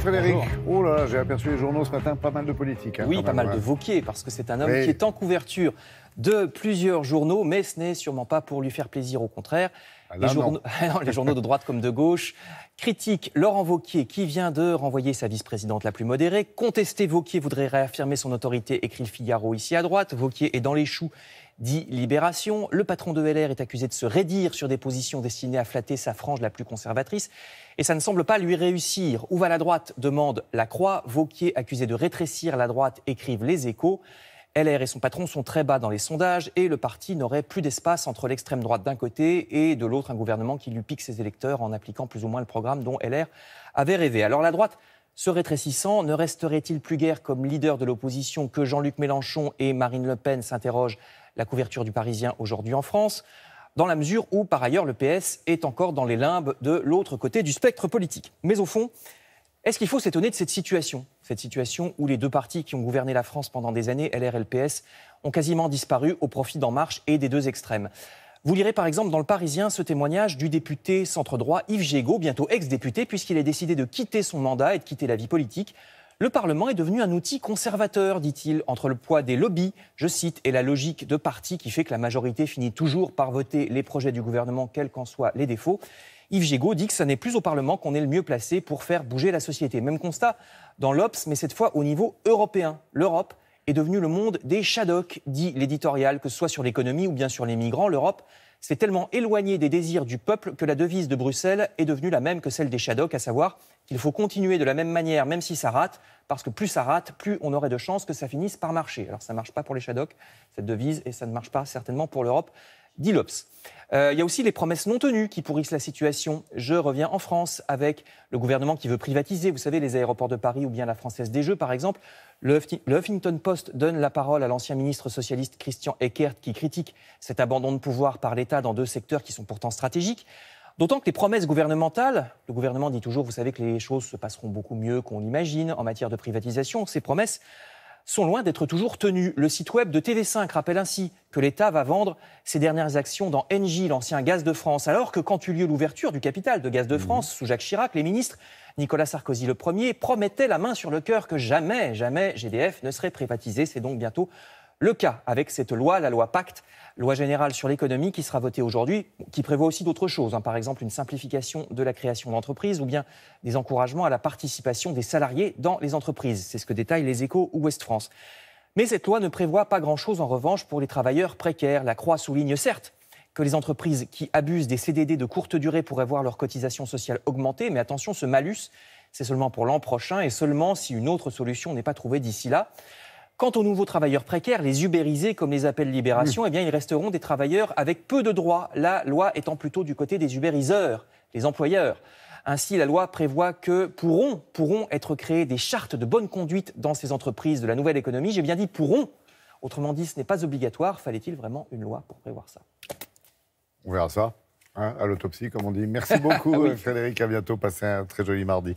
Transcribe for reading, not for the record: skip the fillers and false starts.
Frédéric. Oh là, j'ai aperçu les journaux ce matin, pas mal de politique. Oui, pas mal de Wauquiez, parce que c'est un homme qui est en couverture de plusieurs journaux, mais ce n'est sûrement pas pour lui faire plaisir, au contraire. Les journaux de droite comme de gauche critiquent Laurent Wauquiez, qui vient de renvoyer sa vice-présidente la plus modérée. Contester Wauquiez voudrait réaffirmer son autorité, écrit le Figaro ici à droite. Wauquiez est dans les choux, dit Libération. Le patron de LR est accusé de se raidir sur des positions destinées à flatter sa frange la plus conservatrice. Et ça ne semble pas lui réussir. Où va la droite, demande La Croix. Wauquiez accusé de rétrécir la droite, écrivent Les Échos. LR et son patron sont très bas dans les sondages et le parti n'aurait plus d'espace entre l'extrême droite d'un côté et de l'autre un gouvernement qui lui pique ses électeurs en appliquant plus ou moins le programme dont LR avait rêvé. Alors la droite, se rétrécissant, ne resterait-il plus guère comme leader de l'opposition que Jean-Luc Mélenchon et Marine Le Pen, s'interroge la couverture du Parisien aujourd'hui en France, dans la mesure où, par ailleurs, le PS est encore dans les limbes de l'autre côté du spectre politique. Mais au fond, est-ce qu'il faut s'étonner de cette situation où les deux partis qui ont gouverné la France pendant des années, LR et le PS, ont quasiment disparu au profit d'En Marche et des deux extrêmes? Vous lirez par exemple dans le Parisien ce témoignage du député centre-droit Yves Jégo, bientôt ex-député, puisqu'il a décidé de quitter son mandat et de quitter la vie politique. Le Parlement est devenu un outil conservateur, dit-il, entre le poids des lobbies, je cite, et la logique de parti qui fait que la majorité finit toujours par voter les projets du gouvernement, quels qu'en soient les défauts. Yves Jégo dit que ce n'est plus au Parlement qu'on est le mieux placé pour faire bouger la société. Même constat dans l'Obs, mais cette fois au niveau européen. L'Europe est devenue le monde des Shadocks, dit l'éditorial, que ce soit sur l'économie ou bien sur les migrants. L'Europe s'est tellement éloignée des désirs du peuple que la devise de Bruxelles est devenue la même que celle des Shadocks, à savoir qu'il faut continuer de la même manière, même si ça rate, parce que plus ça rate, plus on aurait de chances que ça finisse par marcher. Alors ça ne marche pas pour les Shadocks, cette devise, et ça ne marche pas certainement pour l'Europe, dit l'Obs. Il y a aussi les promesses non tenues qui pourrissent la situation. Je reviens en France avec le gouvernement qui veut privatiser, vous savez, les aéroports de Paris ou bien la Française des Jeux, par exemple. Le Huffington Post donne la parole à l'ancien ministre socialiste Christian Eckert qui critique cet abandon de pouvoir par l'État dans deux secteurs qui sont pourtant stratégiques. D'autant que les promesses gouvernementales, le gouvernement dit toujours, vous savez, que les choses se passeront beaucoup mieux qu'on l'imagine en matière de privatisation. Ces promesses sont loin d'être toujours tenues. Le site web de TV5 rappelle ainsi que l'État va vendre ses dernières actions dans Engie, l'ancien Gaz de France, alors que quand eut lieu l'ouverture du capital de Gaz de France sous Jacques Chirac, les ministres, Nicolas Sarkozy le premier, promettaient la main sur le cœur que jamais GDF ne serait privatisé. C'est donc bientôt le cas avec cette loi, la loi Pacte, loi générale sur l'économie qui sera votée aujourd'hui, qui prévoit aussi d'autres choses, par exemple une simplification de la création d'entreprises ou bien des encouragements à la participation des salariés dans les entreprises. C'est ce que détaillent Les Échos ou Ouest France. Mais cette loi ne prévoit pas grand-chose en revanche pour les travailleurs précaires. La Croix souligne certes que les entreprises qui abusent des CDD de courte durée pourraient voir leur cotisation sociale augmenter, mais attention, ce malus, c'est seulement pour l'an prochain et seulement si une autre solution n'est pas trouvée d'ici là. Quant aux nouveaux travailleurs précaires, les ubérisés, comme les appelle Libération, ils resteront des travailleurs avec peu de droits, la loi étant plutôt du côté des ubériseurs, les employeurs. Ainsi, la loi prévoit que pourront être créées des chartes de bonne conduite dans ces entreprises de la nouvelle économie. J'ai bien dit pourront. Autrement dit, ce n'est pas obligatoire. Fallait-il vraiment une loi pour prévoir ça? On verra ça, à l'autopsie, comme on dit. Merci beaucoup, Frédéric. À bientôt. Passez un très joli mardi.